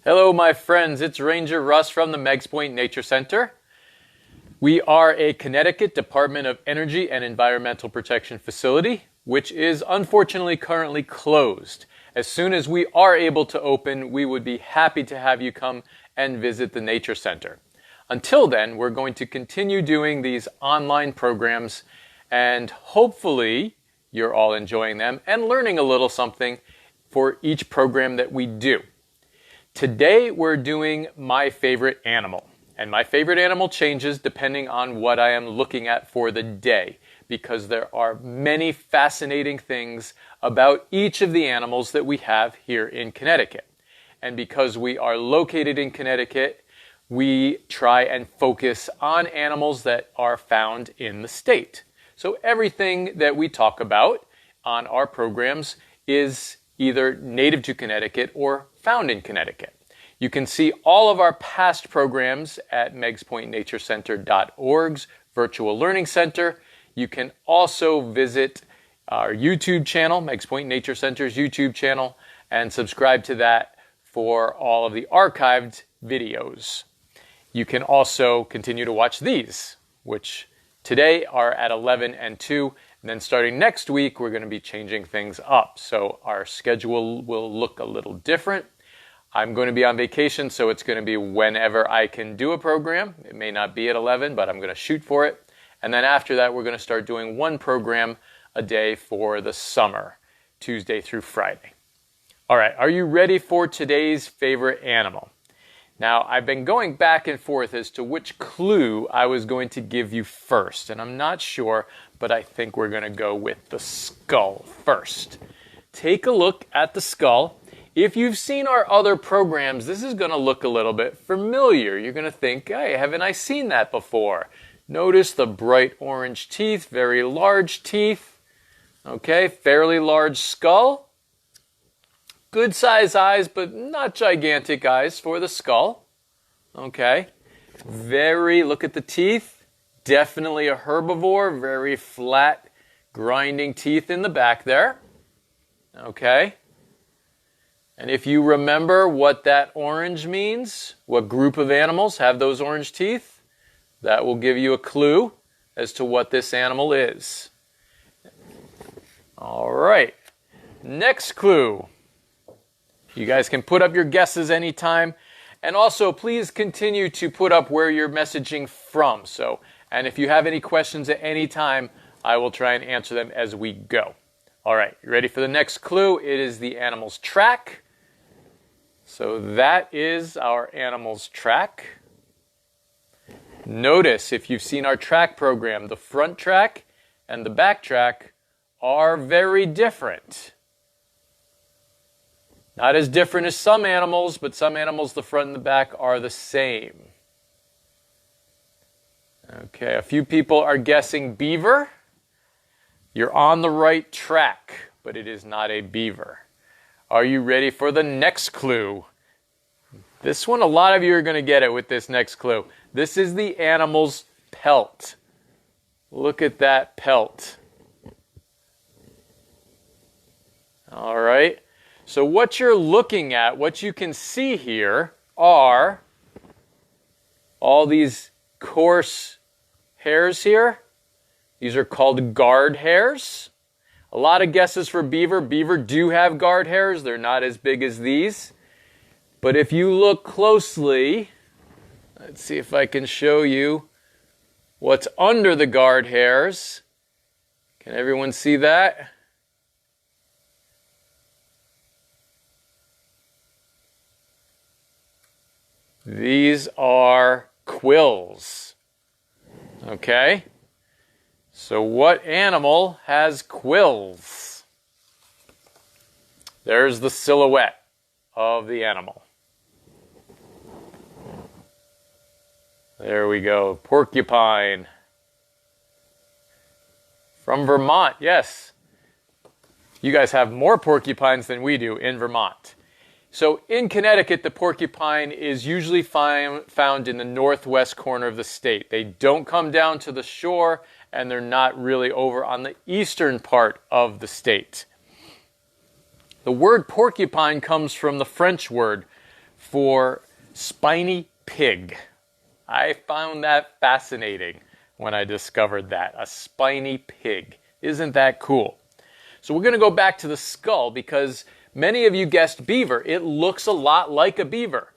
Hello my friends, it's Ranger Russ from the Meggs Point Nature Center. We are a Connecticut Department of Energy and Environmental Protection facility, which is unfortunately currently closed. As soon as we are able to open, we would be happy to have you come and visit the Nature Center. Until then, we're going to continue doing these online programs, and hopefully you're all enjoying them and learning a little something for each program that we do. Today we're doing my favorite animal, and my favorite animal changes depending on what I am looking at for the day, because there are many fascinating things about each of the animals that we have here in Connecticut. And because we are located in Connecticut, we try and focus on animals that are found in the state. So everything that we talk about on our programs is either native to Connecticut or found in Connecticut. You can see all of our past programs at meggspointnaturecenter.org's Virtual Learning Center. You can also visit our YouTube channel, Meggs Point Nature Center's YouTube channel, and subscribe to that for all of the archived videos. You can also continue to watch these, which today are at 11 and 2. And then starting next week, we're going to be changing things up. So our schedule will look a little different. I'm going to be on vacation, so it's going to be whenever I can do a program. It may not be at 11, but I'm going to shoot for it. And then after that, we're going to start doing one program a day for the summer, Tuesday through Friday. All right, are you ready for today's favorite animal? Now, I've been going back and forth as to which clue I was going to give you first, and I'm not sure, but I think we're going to go with the skull first. Take a look at the skull. If you've seen our other programs, this is going to look a little bit familiar. You're going to think, hey, haven't I seen that before? Notice the bright orange teeth, very large teeth. Okay, fairly large skull. Good size eyes, but not gigantic eyes for the skull. Okay. Look at the teeth. Definitely a herbivore. Very flat, grinding teeth in the back there. Okay. And if you remember what that orange means, what group of animals have those orange teeth, that will give you a clue as to what this animal is. All right. Next clue. You guys can put up your guesses anytime. And also, please continue to put up where you're messaging from. And if you have any questions at any time, I will try and answer them as we go. All right, you ready for the next clue? It is the animal's track. So that is our animal's track. Notice, if you've seen our track program, the front track and the back track are very different. Not as different as some animals, but some animals, the front and the back are the same. Okay, a few people are guessing beaver. You're on the right track, but it is not a beaver. Are you ready for the next clue? This one, a lot of you are going to get it with this next clue. This is the animal's pelt. Look at that pelt. All right. So what you're looking at, what you can see here, are all these coarse hairs here. These are called guard hairs. A lot of guesses for beaver. Beaver do have guard hairs. They're not as big as these. But if you look closely, let's see if I can show you what's under the guard hairs. Can everyone see that? These are quills. Okay? So what animal has quills? There's the silhouette of the animal. There we go. Porcupine. From Vermont, yes. You guys have more porcupines than we do in Vermont. So in Connecticut, the porcupine is usually found in the northwest corner of the state. They don't come down to the shore, and they're not really over on the eastern part of the state. The word porcupine comes from the French word for spiny pig. I found that fascinating when I discovered that. A spiny pig. Isn't that cool? So we're going to go back to the skull because many of you guessed beaver. It looks a lot like a beaver.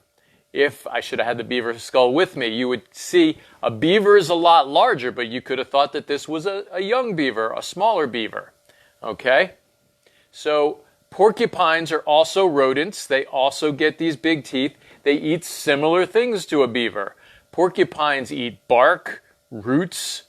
If I should have had the beaver skull with me, you would see a beaver is a lot larger, but you could have thought that this was a young beaver, a smaller beaver. Okay? So porcupines are also rodents. They also get these big teeth. They eat similar things to a beaver. Porcupines eat bark, roots,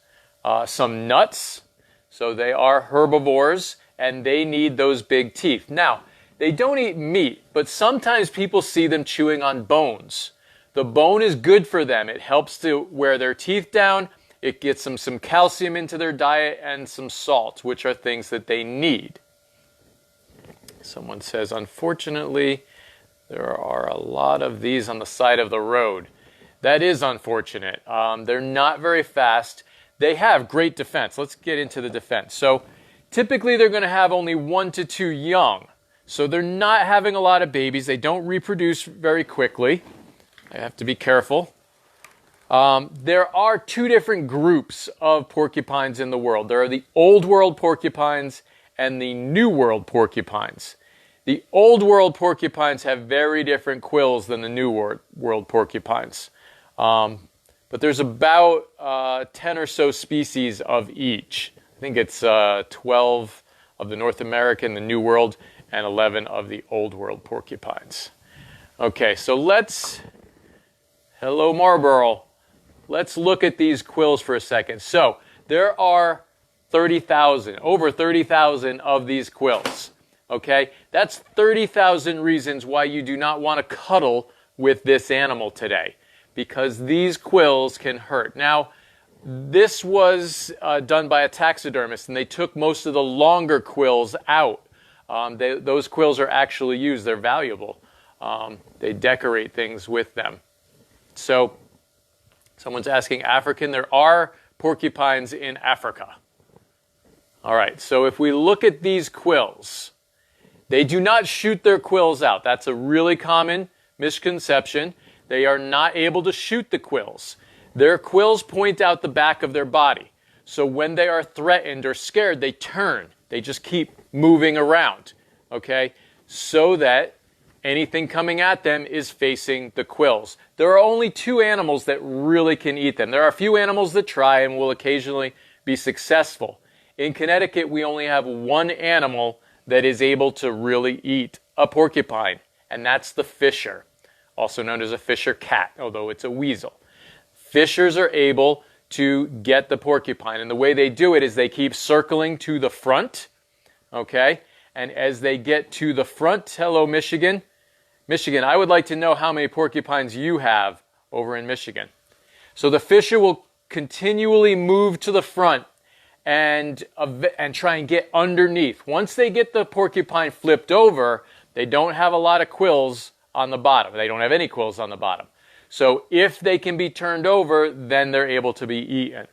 some nuts. So they are herbivores, and they need those big teeth. Now, they don't eat meat, but sometimes people see them chewing on bones. The bone is good for them. It helps to wear their teeth down. It gets them some calcium into their diet and some salt, which are things that they need. Someone says, unfortunately, there are a lot of these on the side of the road. That is unfortunate. They're not very fast. They have great defense. Let's get into the defense. So typically they're going to have only 1 to 2 young. So they're not having a lot of babies. They don't reproduce very quickly. I have to be careful. There are 2 different groups of porcupines in the world. There are the Old World porcupines and the New World porcupines. The Old World porcupines have very different quills than the New World porcupines. But there's about 10 or so species of each. I think it's 12 of the North American, the New World, and 11 of the Old World porcupines. Okay, so hello Marlboro. Let's look at these quills for a second. So there are 30,000, over 30,000 of these quills. Okay, that's 30,000 reasons why you do not want to cuddle with this animal today, because these quills can hurt. Now, this was done by a taxidermist, and they took most of the longer quills out. Those quills are actually used. They're valuable. They decorate things with them. So, someone's asking African. There are porcupines in Africa. All right, so if we look at these quills, they do not shoot their quills out. That's a really common misconception. They are not able to shoot the quills. Their quills point out the back of their body. So when they are threatened or scared, they turn. They just keep moving around, okay, so that anything coming at them is facing the quills. There are only 2 animals that really can eat them. There are a few animals that try and will occasionally be successful. In Connecticut, we only have 1 animal that is able to really eat a porcupine, and that's the fisher, also known as a fisher cat, although it's a weasel. Fishers are able to get the porcupine, and the way they do it is they keep circling to the front, okay? And as they get to the front, hello Michigan. Michigan, I would like to know how many porcupines you have over in Michigan. So the fisher will continually move to the front and try and get underneath. Once they get the porcupine flipped over, they don't have a lot of quills on the bottom. They don't have any quills on the bottom. So if they can be turned over, then they're able to be eaten.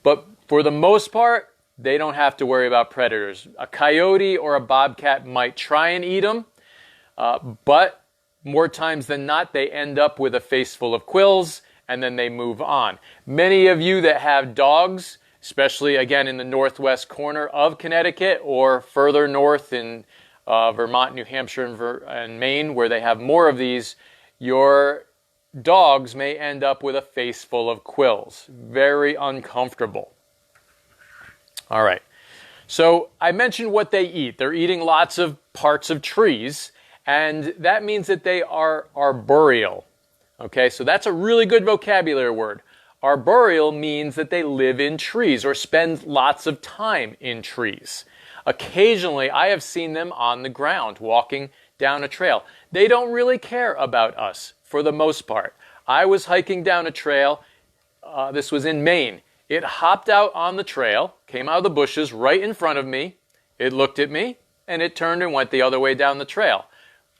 But for the most part, they don't have to worry about predators. A coyote or a bobcat might try and eat them, but more times than not, they end up with a face full of quills, and then they move on. Many of you that have dogs, especially again in the northwest corner of Connecticut or further north in Vermont, New Hampshire, and Maine, where they have more of these, your dogs may end up with a face full of quills. Very uncomfortable. All right. So I mentioned what they eat. They're eating lots of parts of trees, and that means that they are arboreal. Okay, so that's a really good vocabulary word. Arboreal means that they live in trees or spend lots of time in trees. Occasionally, I have seen them on the ground walking down a trail. They don't really care about us for the most part. I was hiking down a trail. This was in Maine. It hopped out on the trail, came out of the bushes right in front of me. It looked at me, and it turned and went the other way down the trail.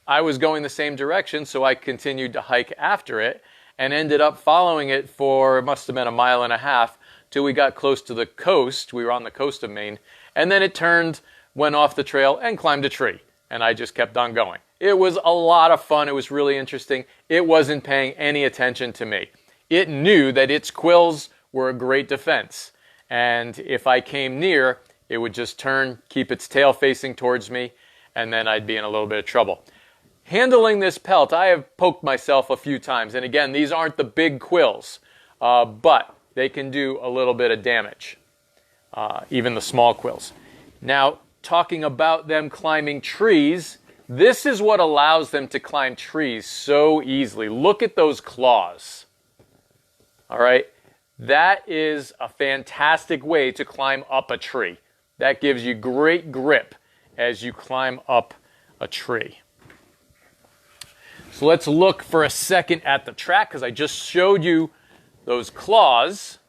I was going the same direction, so I continued to hike after it and ended up following it for, it must have been 1.5 miles, till we got close to the coast. We were on the coast of Maine. And then it turned, went off the trail, and climbed a tree. and I just kept on going. It was a lot of fun. It was really interesting. It wasn't paying any attention to me. It knew that its quills were a great defense, and if I came near, it would just turn, keep its tail facing towards me, and then I'd be in a little bit of trouble. Handling this pelt, I have poked myself a few times, and again, these aren't the big quills, but they can do a little bit of damage, even the small quills. Now, talking about them climbing trees, this is what allows them to climb trees so easily. Look at those claws. All right, that is a fantastic way to climb up a tree. That gives you great grip as you climb up a tree. So let's look for a second at the track, because I just showed you those claws.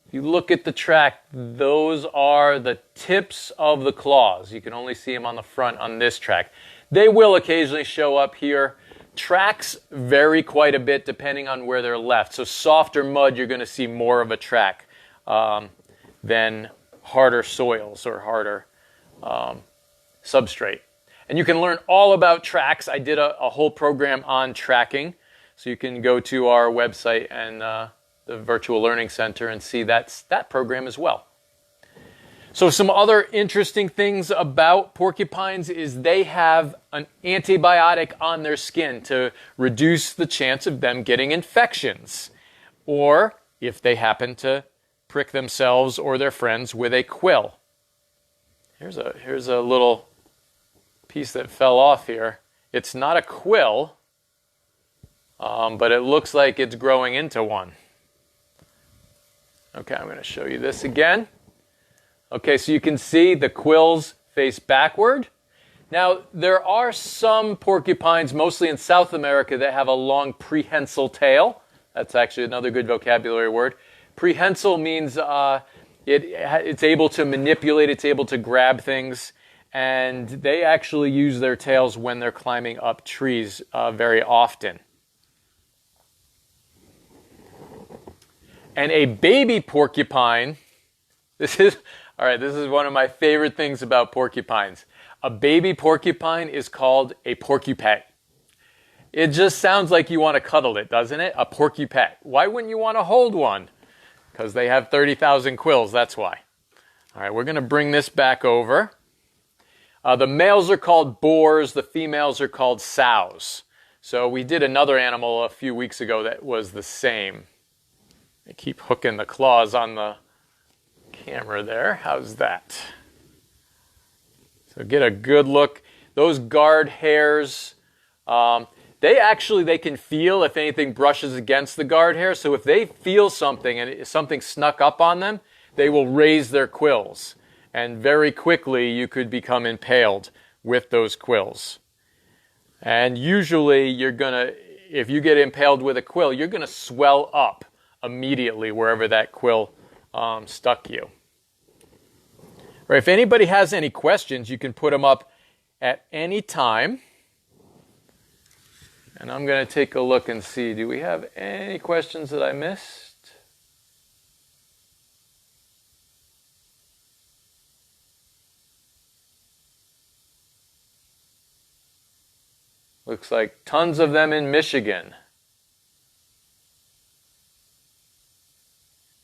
If you look at the track, those are the tips of the claws. You can only see them on the front on this track. They will occasionally show up here. Tracks vary quite a bit depending on where they're left. So softer mud, you're going to see more of a track than harder soils or harder substrate. And you can learn all about tracks. I did a whole program on tracking. So you can go to our website and the Virtual Learning Center and see that program as well. So some other interesting things about porcupines is they have an antibiotic on their skin to reduce the chance of them getting infections, or if they happen to prick themselves or their friends with a quill. Here's a little piece that fell off here. It's not a quill, but it looks like it's growing into one. Okay, I'm going to show you this again. Okay, so you can see the quills face backward. Now, there are some porcupines, mostly in South America, that have a long prehensile tail. That's actually another good vocabulary word. Prehensile means it's able to manipulate, it's able to grab things, and they actually use their tails when they're climbing up trees very often. And a baby porcupine, this is one of my favorite things about porcupines. A baby porcupine is called a porcupette. It just sounds like you want to cuddle it, doesn't it? A porcupette. Why wouldn't you want to hold one? Because they have 30,000 quills, that's why. All right, we're going to bring this back over. The males are called boars, the females are called sows. So we did another animal a few weeks ago that was the same. They keep hooking the claws on the camera there. How's that? So get a good look. Those guard hairs, they can feel if anything brushes against the guard hair. So if they feel something and something snuck up on them, they will raise their quills. And very quickly you could become impaled with those quills. And usually if you get impaled with a quill, you're going to swell up immediately wherever that quill stuck you. Right, if anybody has any questions, you can put them up at any time. And I'm going to take a look and see, do we have any questions that I missed? Looks like tons of them in Michigan.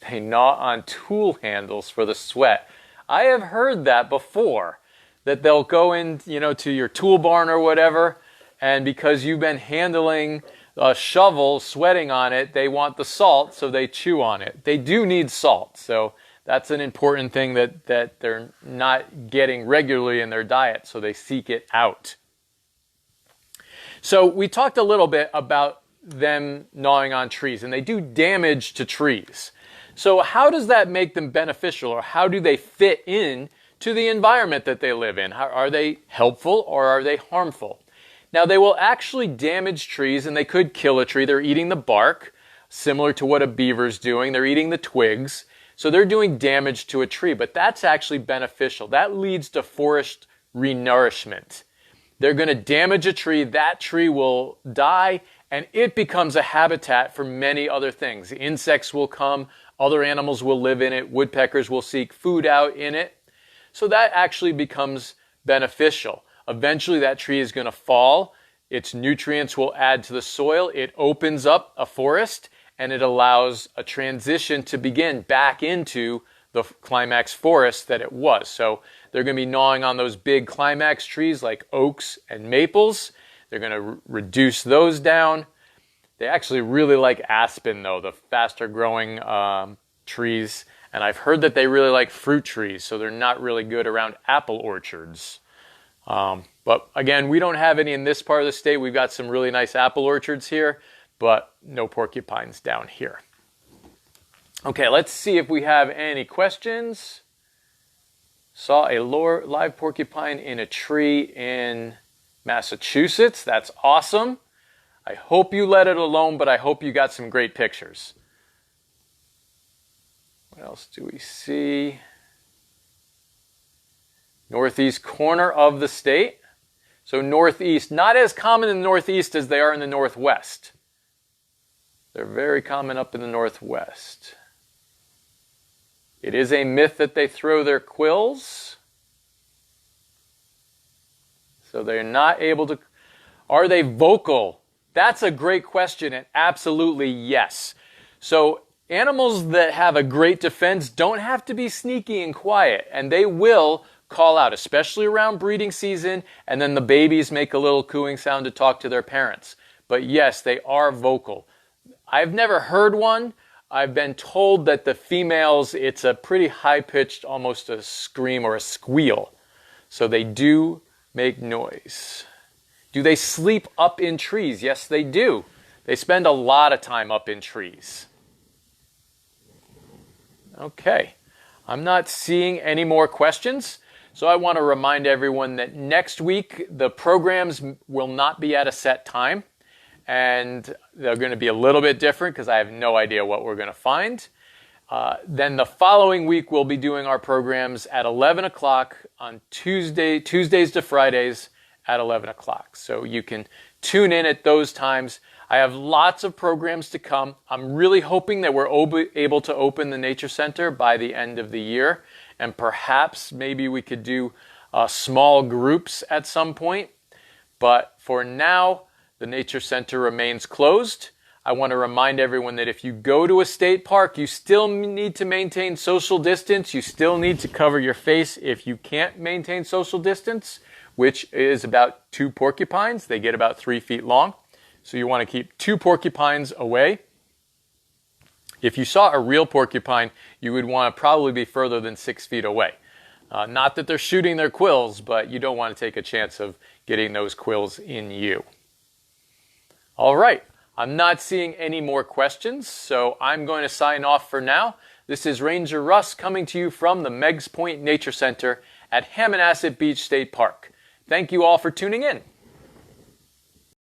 They gnaw on tool handles for the sweat. I have heard that before, that they'll go in, to your tool barn or whatever, and because you've been handling a shovel, sweating on it, they want the salt, so they chew on it. They do need salt, so that's an important thing that they're not getting regularly in their diet, so they seek it out. So we talked a little bit about them gnawing on trees, and they do damage to trees. So how does that make them beneficial, or how do they fit in to the environment that they live in? Are they helpful or are they harmful? Now, they will actually damage trees, and they could kill a tree. They're eating the bark, similar to what a beaver's doing. They're eating the twigs. So they're doing damage to a tree, but that's actually beneficial. That leads to forest renourishment. They're going to damage a tree, that tree will die, and it becomes a habitat for many other things. Insects will come, other animals will live in it, woodpeckers will seek food out in it. So that actually becomes beneficial. Eventually that tree is going to fall. Its nutrients will add to the soil. It opens up a forest and it allows a transition to begin back into the climax forest that it was. So they're going to be gnawing on those big climax trees like oaks and maples. They're going to reduce those down. They actually really like aspen though, the faster growing trees. And I've heard that they really like fruit trees, so they're not really good around apple orchards. But again, we don't have any in this part of the state. We've got some really nice apple orchards here, but no porcupines down here. Okay, let's see if we have any questions. Saw a live porcupine in a tree in Massachusetts. That's awesome. I hope you let it alone, but I hope you got some great pictures. What else do we see? Northeast corner of the state. So northeast, not as common in the northeast as they are in the northwest. They're very common up in the northwest. It is a myth that they throw their quills. So they're not able to. Are they vocal? That's a great question, and absolutely yes. So animals that have a great defense don't have to be sneaky and quiet, and they will call out, especially around breeding season, and then the babies make a little cooing sound to talk to their parents. But yes, they are vocal. I've never heard one. I've been told that the females, it's a pretty high-pitched, almost a scream or a squeal. So they do make noise. Do they sleep up in trees? Yes, they do. They spend a lot of time up in trees. Okay, I'm not seeing any more questions. So I want to remind everyone that next week the programs will not be at a set time. And they're going to be a little bit different because I have no idea what we're going to find. Then the following week we'll be doing our programs at 11 o'clock on Tuesdays to Fridays at 11 o'clock. So you can tune in at those times. I have lots of programs to come. I'm really hoping that we're able to open the Nature Center by the end of the year. And perhaps maybe we could do small groups at some point. But for now, the Nature Center remains closed. I want to remind everyone that if you go to a state park, you still need to maintain social distance. You still need to cover your face if you can't maintain social distance, which is about 2 porcupines. They get about 3 feet long. So you want to keep 2 porcupines away. If you saw a real porcupine, you would want to probably be further than 6 feet away. Not that they're shooting their quills, but you don't want to take a chance of getting those quills in you. All right, I'm not seeing any more questions, so I'm going to sign off for now. This is Ranger Russ coming to you from the Meggs Point Nature Center at Hammonasset Beach State Park. Thank you all for tuning in.